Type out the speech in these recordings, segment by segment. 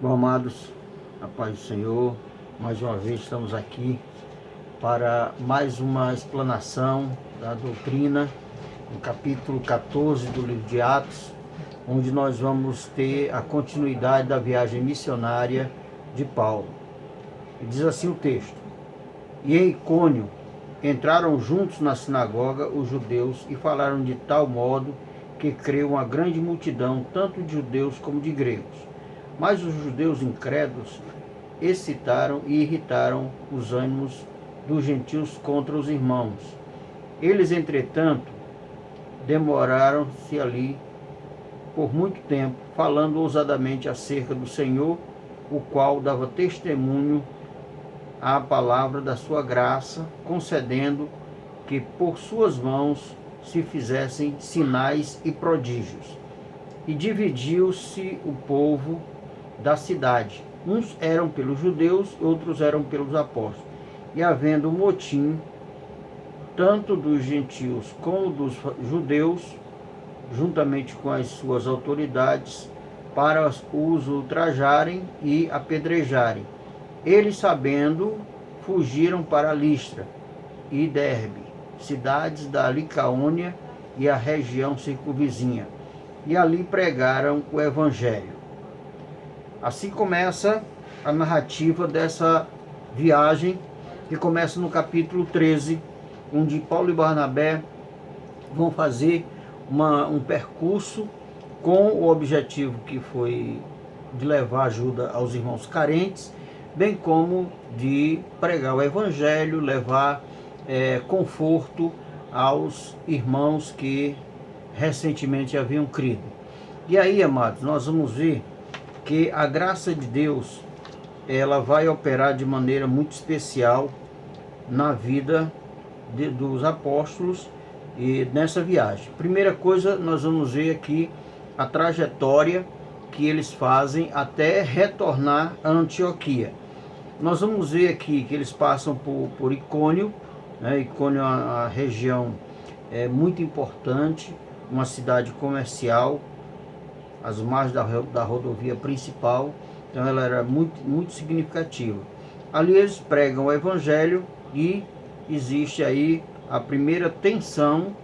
Bom, amados, a paz do Senhor, mais uma vez estamos aqui para mais uma explanação da doutrina, no capítulo 14 do livro de Atos, onde nós vamos ter a continuidade da viagem missionária de Paulo. E diz assim o texto: E em Icônio entraram juntos na sinagoga os judeus e falaram de tal modo que creu uma grande multidão, tanto de judeus como de gregos. Mas os judeus incrédulos excitaram e irritaram os ânimos dos gentios contra os irmãos. Eles, entretanto, demoraram-se ali por muito tempo, falando ousadamente acerca do Senhor, o qual dava testemunho à palavra da sua graça, concedendo que por suas mãos se fizessem sinais e prodígios. E dividiu-se o povo da cidade. Uns eram pelos judeus, outros eram pelos apóstolos. E havendo motim, tanto dos gentios como dos judeus, juntamente com as suas autoridades, para os ultrajarem e apedrejarem. Eles, sabendo, fugiram para Listra e Derbe, cidades da Licaônia e a região circunvizinha, e ali pregaram o evangelho. Assim começa a narrativa dessa viagem, que começa no capítulo 13, onde Paulo e Barnabé vão fazer um percurso com o objetivo que foi de levar ajuda aos irmãos carentes, bem como de pregar o evangelho, levar conforto aos irmãos que recentemente haviam crido. E aí, amados, nós vamos ver que a graça de Deus, ela vai operar de maneira muito especial na vida dos apóstolos e nessa viagem. Primeira coisa, nós vamos ver aqui a trajetória que eles fazem até retornar a Antioquia. Nós vamos ver aqui que eles passam por Icônio, né? Icônio é uma região muito importante, uma cidade comercial, às margens da rodovia principal, então ela era muito significativa. Ali eles pregam o evangelho e existe aí a primeira tensão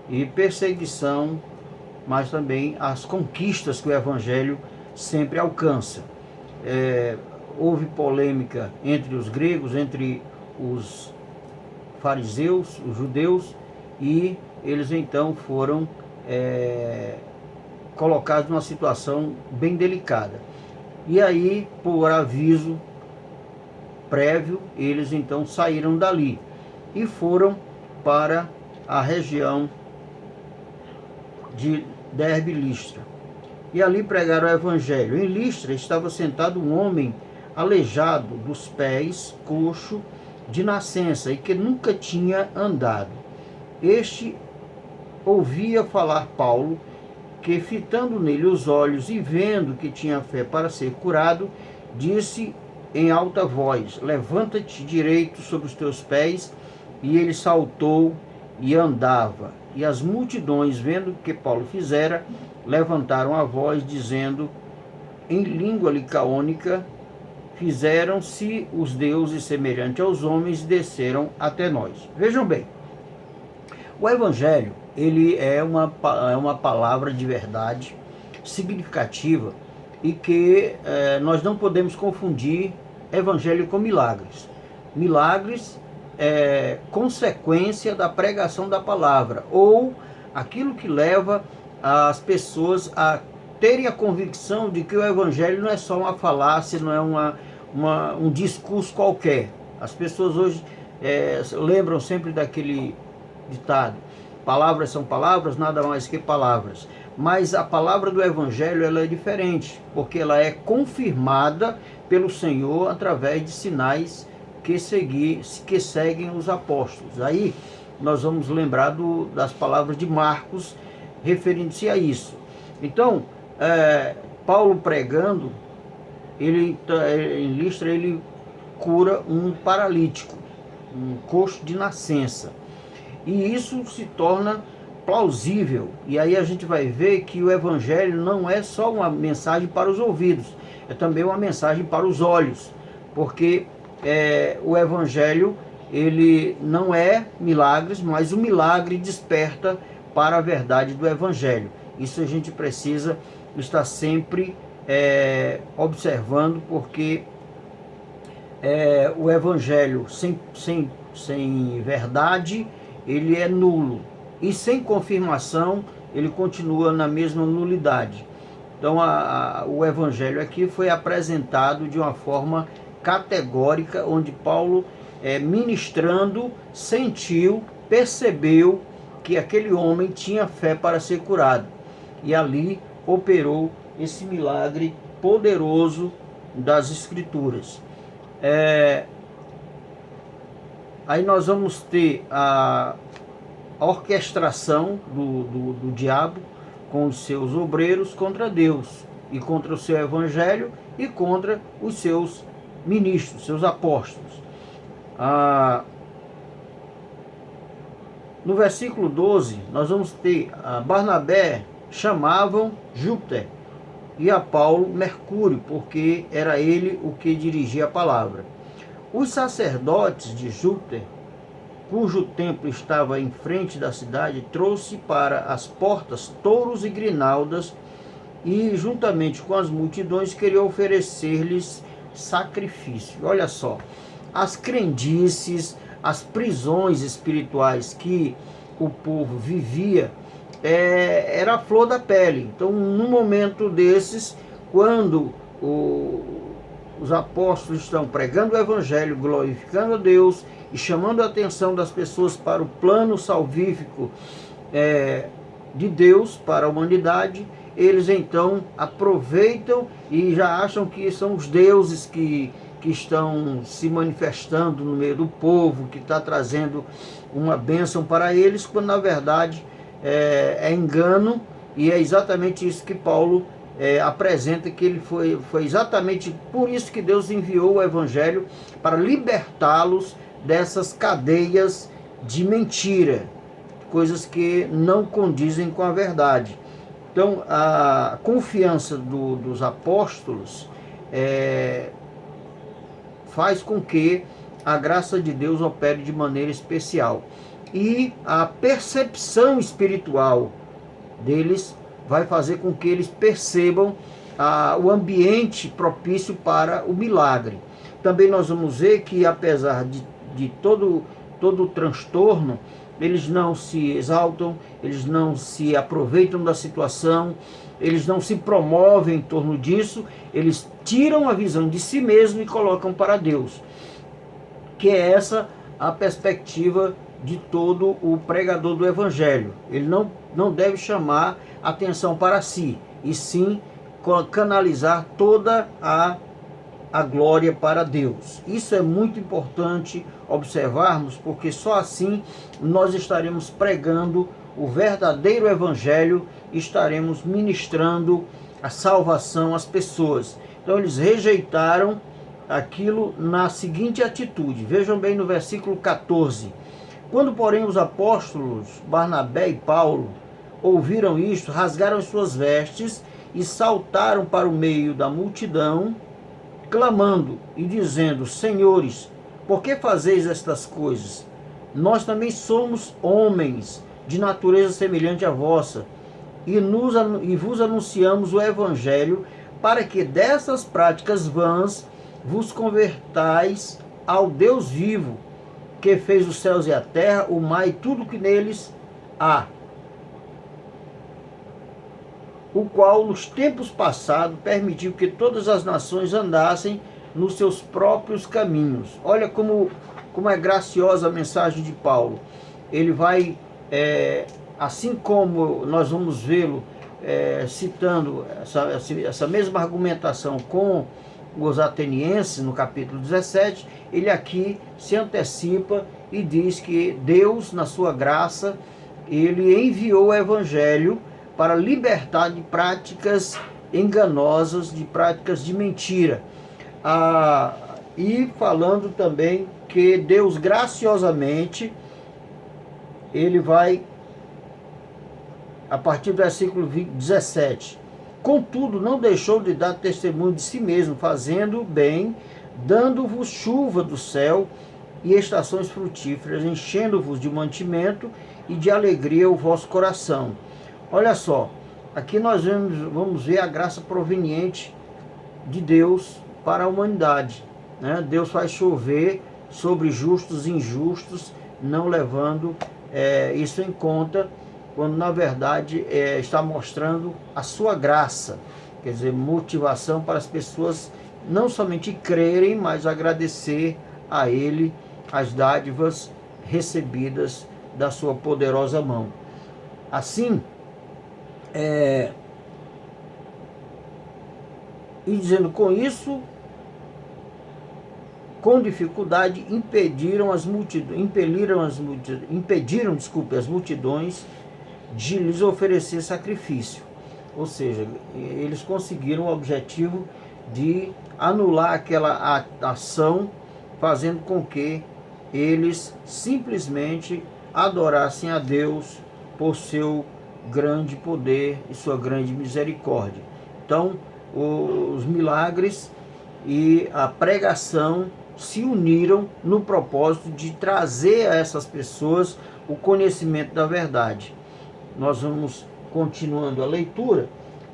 e perseguição, mas também as conquistas que o evangelho sempre alcança. Houve polêmica entre os gregos, entre os fariseus, os judeus, e eles então foram colocados numa situação bem delicada. E aí, por aviso prévio, eles então saíram dali e foram para a região de Derbe e Listra. E ali pregaram o evangelho. Em Listra estava sentado um homem aleijado dos pés, coxo de nascença, e que nunca tinha andado. Este ouvia falar Paulo, que, fitando nele os olhos e vendo que tinha fé para ser curado, disse em alta voz: Levanta-te direito sobre os teus pés. E ele saltou e andava. E as multidões, vendo o que Paulo fizera, levantaram a voz, dizendo em língua licaônica: Fizeram-se os deuses semelhantes aos homens e desceram até nós. Vejam bem, o evangelho, ele é uma palavra de verdade significativa e que nós não podemos confundir evangelho com milagres. Milagres é consequência da pregação da palavra, ou aquilo que leva as pessoas a terem a convicção de que o evangelho não é só uma falácia, não é um discurso qualquer. As pessoas hoje lembram sempre daquele ditado: palavras são palavras, nada mais que palavras. Mas a palavra do evangelho, ela é diferente, porque ela é confirmada pelo Senhor através de sinais que seguem os apóstolos. Aí nós vamos lembrar das palavras de Marcos referindo-se a isso. Então, Paulo pregando, em Listra, ele cura um paralítico, um coxo de nascença. E isso se torna plausível. E aí a gente vai ver que o evangelho não é só uma mensagem para os ouvidos, é também uma mensagem para os olhos, porque o Evangelho, ele não é milagres, mas o milagre desperta para a verdade do Evangelho. Isso a gente precisa estar sempre observando, porque o Evangelho sem verdade, ele é nulo, e sem confirmação, ele continua na mesma nulidade. Então, o Evangelho aqui foi apresentado de uma forma categórica, onde Paulo, ministrando, sentiu, percebeu que aquele homem tinha fé para ser curado. E ali operou esse milagre poderoso das Escrituras. Aí nós vamos ter a orquestração do diabo com os seus obreiros contra Deus, e contra o seu Evangelho, e contra os seus ministros, seus apóstolos. No versículo 12, nós vamos ter Barnabé chamavam Júpiter, e a Paulo Mercúrio, porque era ele o que dirigia a palavra. Os sacerdotes de Júpiter, cujo templo estava em frente da cidade, trouxe para as portas touros e grinaldas, e juntamente com as multidões queria oferecer-lhes sacrifício. Olha só, as crendices, as prisões espirituais que o povo vivia, era a flor da pele. Então, num momento desses, quando os apóstolos estão pregando o Evangelho, glorificando a Deus e chamando a atenção das pessoas para o plano salvífico de Deus para a humanidade, eles então aproveitam e já acham que são os deuses que estão se manifestando no meio do povo, que está trazendo uma bênção para eles, quando na verdade é engano, e é exatamente isso que Paulo apresenta, que ele foi exatamente por isso que Deus enviou o Evangelho, para libertá-los dessas cadeias de mentira, coisas que não condizem com a verdade. Então, a confiança dos apóstolos faz com que a graça de Deus opere de maneira especial. E a percepção espiritual deles vai fazer com que eles percebam o ambiente propício para o milagre. Também nós vamos ver que, apesar de todo o transtorno, eles não se exaltam, eles não se aproveitam da situação, eles não se promovem em torno disso, eles tiram a visão de si mesmo e colocam para Deus, que é essa a perspectiva de todo o pregador do Evangelho. Ele não deve chamar atenção para si, e sim canalizar toda a glória para Deus. Isso é muito importante observarmos, porque só assim nós estaremos pregando o verdadeiro Evangelho, estaremos ministrando a salvação às pessoas. Então eles rejeitaram aquilo na seguinte atitude. Vejam bem no versículo 14. Quando, porém, os apóstolos Barnabé e Paulo ouviram isto, rasgaram as suas vestes e saltaram para o meio da multidão, clamando e dizendo: Senhores, por que fazeis estas coisas? Nós também somos homens de natureza semelhante à vossa, e vos anunciamos o Evangelho, para que dessas práticas vãs vos convertais ao Deus vivo, que fez os céus e a terra, o mar e tudo que neles há, o qual nos tempos passados permitiu que todas as nações andassem nos seus próprios caminhos. Olha como é graciosa a mensagem de Paulo. Ele vai, assim como nós vamos vê-lo citando essa mesma argumentação com os atenienses no capítulo 17, ele aqui se antecipa e diz que Deus, na sua graça, ele enviou o Evangelho para libertar de práticas enganosas, de práticas de mentira. E falando também que Deus graciosamente, ele vai, a partir do versículo 17, Contudo, não deixou de dar testemunho de si mesmo, fazendo bem, dando-vos chuva do céu e estações frutíferas, enchendo-vos de mantimento e de alegria o vosso coração. Olha só, aqui nós vamos ver a graça proveniente de Deus para a humanidade, né? Deus faz chover sobre justos e injustos, não levando isso em conta, quando na verdade está mostrando a sua graça, quer dizer, motivação para as pessoas não somente crerem, mas agradecer a Ele as dádivas recebidas da sua poderosa mão. Assim, e dizendo com isso, com dificuldade, impediram as multidões de lhes oferecer sacrifício. Ou seja, eles conseguiram o objetivo de anular aquela ação, fazendo com que eles simplesmente adorassem a Deus por seu grande poder e sua grande misericórdia. Então, os milagres e a pregação se uniram no propósito de trazer a essas pessoas o conhecimento da verdade. Nós vamos, continuando a leitura,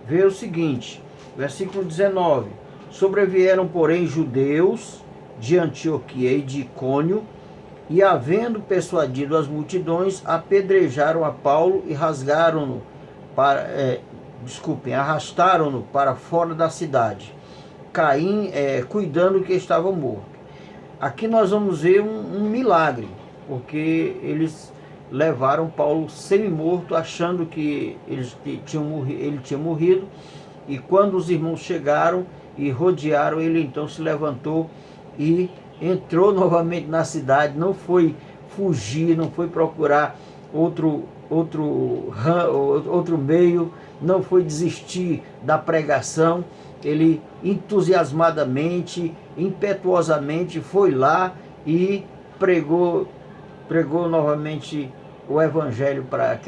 ver o seguinte, versículo 19: sobrevieram, porém, judeus de Antioquia e de Icônio, e havendo persuadido as multidões, apedrejaram a Paulo e arrastaram-no para fora da cidade, cuidando que estava morto. Aqui nós vamos ver um milagre, porque eles levaram Paulo semi-morto, achando que ele tinha morrido, e quando os irmãos chegaram e rodearam, ele então se levantou e entrou novamente na cidade, não foi fugir, não foi procurar outro meio, não foi desistir da pregação. Ele entusiasmadamente, impetuosamente foi lá e pregou novamente o evangelho para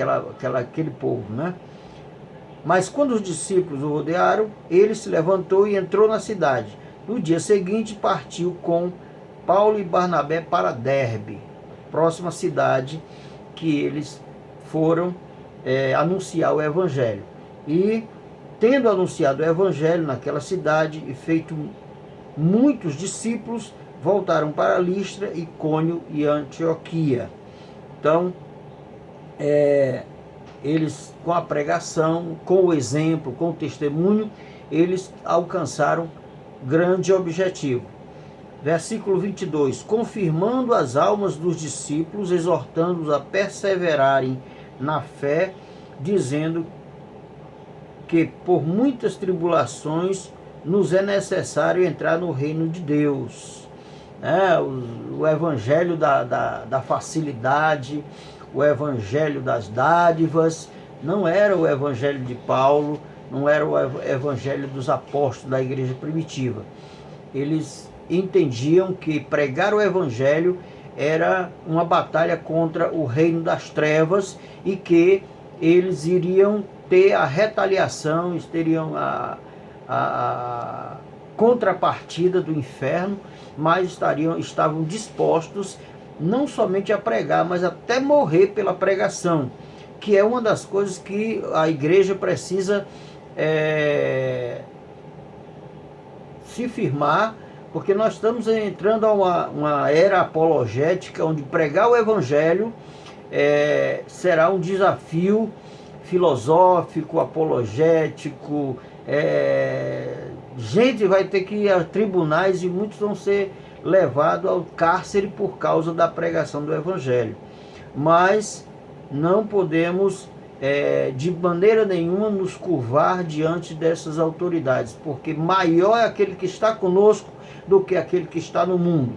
aquele povo, né? Mas quando os discípulos o rodearam, ele se levantou e entrou na cidade. No dia seguinte partiu com Paulo e Barnabé para Derbe, próxima cidade que eles foram anunciar o evangelho. E tendo anunciado o evangelho naquela cidade e feito muitos discípulos, voltaram para Listra, Icônio e Antioquia. Então, eles, com a pregação, com o exemplo, com o testemunho, eles alcançaram grande objetivo. Versículo 22, confirmando as almas dos discípulos, exortando-os a perseverarem na fé, dizendo que por muitas tribulações nos é necessário entrar no reino de Deus. O evangelho da facilidade, o evangelho das dádivas, não era o evangelho de Paulo, não era o evangelho dos apóstolos da igreja primitiva. Eles entendiam que pregar o evangelho era uma batalha contra o reino das trevas e que eles iriam ter a retaliação, eles teriam a contrapartida do inferno, mas estavam dispostos não somente a pregar, mas até morrer pela pregação, que é uma das coisas que a igreja precisa se firmar, porque nós estamos entrando a uma era apologética, onde pregar o evangelho será um desafio filosófico, apologético, gente vai ter que ir a tribunais e muitos vão ser levados ao cárcere por causa da pregação do evangelho. Mas não podemos de maneira nenhuma nos curvar diante dessas autoridades, porque maior é aquele que está conosco do que aquele que está no mundo.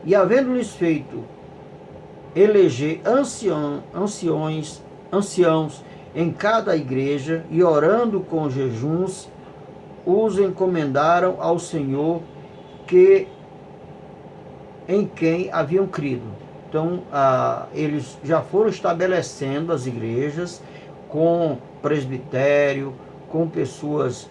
E havendo-lhes feito eleger anciãos em cada igreja, e orando com jejuns, os encomendaram ao Senhor em quem haviam crido. Então, eles já foram estabelecendo as igrejas com presbitério, com pessoas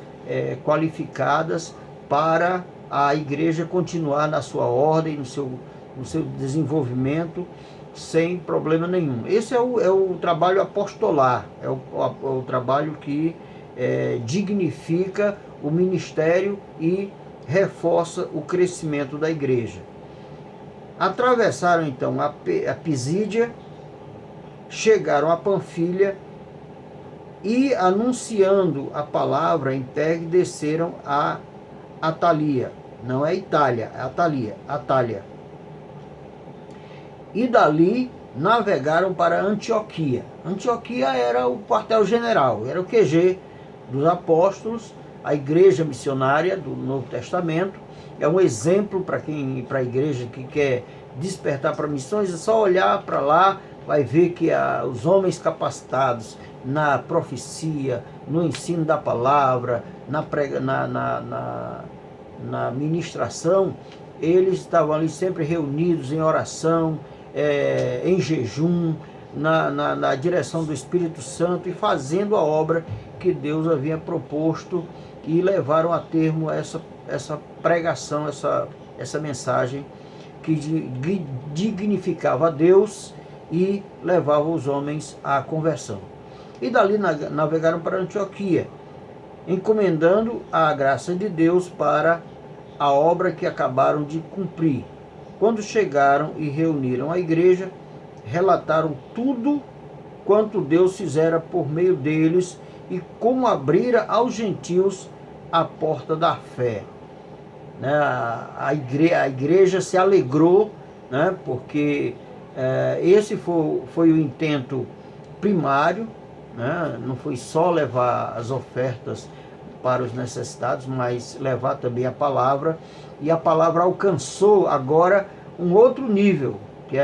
qualificadas para a igreja continuar na sua ordem, no seu desenvolvimento, sem problema nenhum. Esse é o trabalho apostolar, é o trabalho que dignifica o ministério e reforça o crescimento da igreja. Atravessaram então a Pisídia, chegaram a Panfilha e, anunciando a palavra em Pergue, desceram a Atalia. Não é Itália, é Atália. E dali navegaram para Antioquia. Antioquia era o quartel-general, era o QG dos apóstolos, a igreja missionária do Novo Testamento. É um exemplo para a igreja que quer despertar para missões. É só olhar para lá, vai ver que os homens capacitados na profecia, no ensino da palavra, na ministração, eles estavam ali sempre reunidos em oração, em jejum, na direção do Espírito Santo e fazendo a obra que Deus havia proposto, e levaram a termo essa pregação, essa mensagem que dignificava a Deus e levava os homens à conversão. E dali navegaram para Antioquia, encomendando a graça de Deus para a obra que acabaram de cumprir. Quando chegaram e reuniram a igreja, relataram tudo quanto Deus fizera por meio deles e como abrira aos gentios a porta da fé. A igreja se alegrou, né, porque esse foi o intento primário, né, não foi só levar as ofertas para os necessitados, mas levar também a palavra, e a palavra alcançou agora um outro nível, que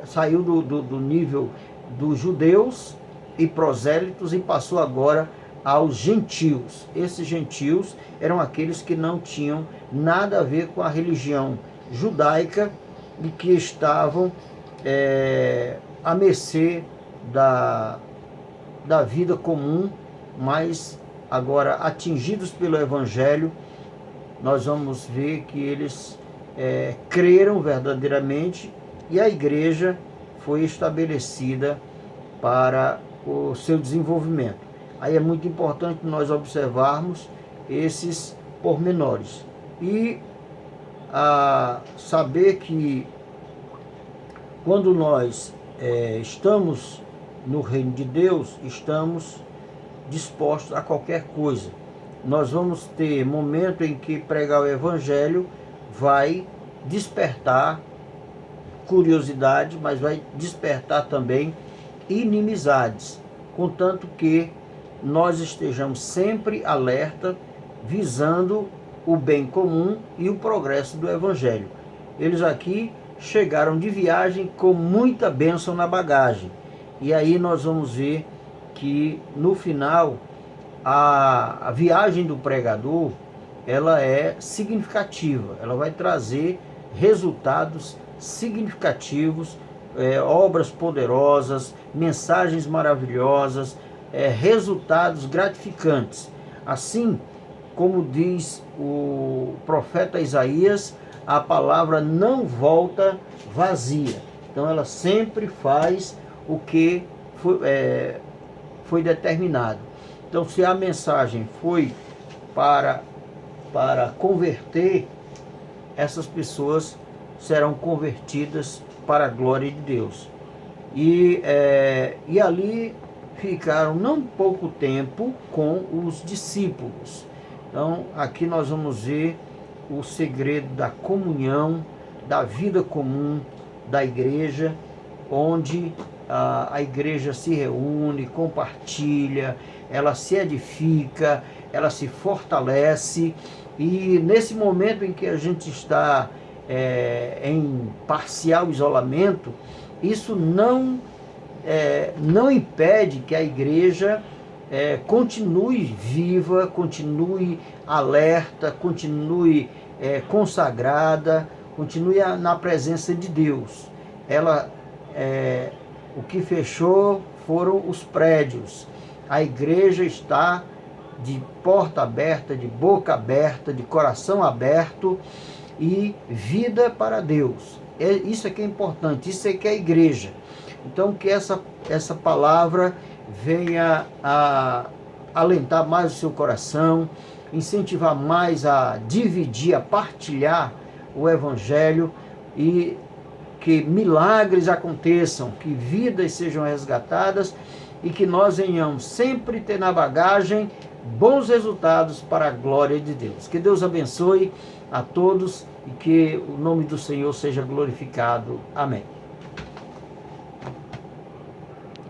saiu do nível dos judeus e prosélitos e passou agora aos gentios. Esses gentios eram aqueles que não tinham nada a ver com a religião judaica e que estavam à mercê da vida comum, mas agora atingidos pelo Evangelho, nós vamos ver que eles creram verdadeiramente e a igreja foi estabelecida para o seu desenvolvimento. Aí é muito importante nós observarmos esses pormenores e saber que quando nós estamos no reino de Deus, estamos dispostos a qualquer coisa. Nós vamos ter momento em que pregar o Evangelho vai despertar curiosidade, mas vai despertar também inimizades, contanto que nós estejamos sempre alerta, visando o bem comum e o progresso do Evangelho. Eles aqui chegaram de viagem com muita bênção na bagagem, e aí nós vamos ver que no final a viagem do pregador ela é significativa, ela vai trazer resultados significativos, obras poderosas, mensagens maravilhosas, resultados gratificantes. Assim como diz o profeta Isaías, a palavra não volta vazia. Então ela sempre faz o que foi determinado. Então, se a mensagem foi para converter, essas pessoas serão convertidas para a glória de Deus. E ali ficaram não pouco tempo com os discípulos. Então, aqui nós vamos ver o segredo da comunhão, da vida comum da igreja, onde a igreja se reúne, compartilha, ela se edifica, ela se fortalece, e nesse momento em que a gente está em parcial isolamento, isso não impede que a igreja continue viva, continue alerta, continue consagrada, continue na presença de Deus. O que fechou foram os prédios. A igreja está de porta aberta, de boca aberta, de coração aberto e vida para Deus. Isso é que é importante, isso é que é a igreja. Então que essa palavra venha a alentar mais o seu coração, incentivar mais a dividir, a partilhar o Evangelho e que milagres aconteçam, que vidas sejam resgatadas e que nós venhamos sempre ter na bagagem bons resultados para a glória de Deus. Que Deus abençoe a todos e que o nome do Senhor seja glorificado. Amém.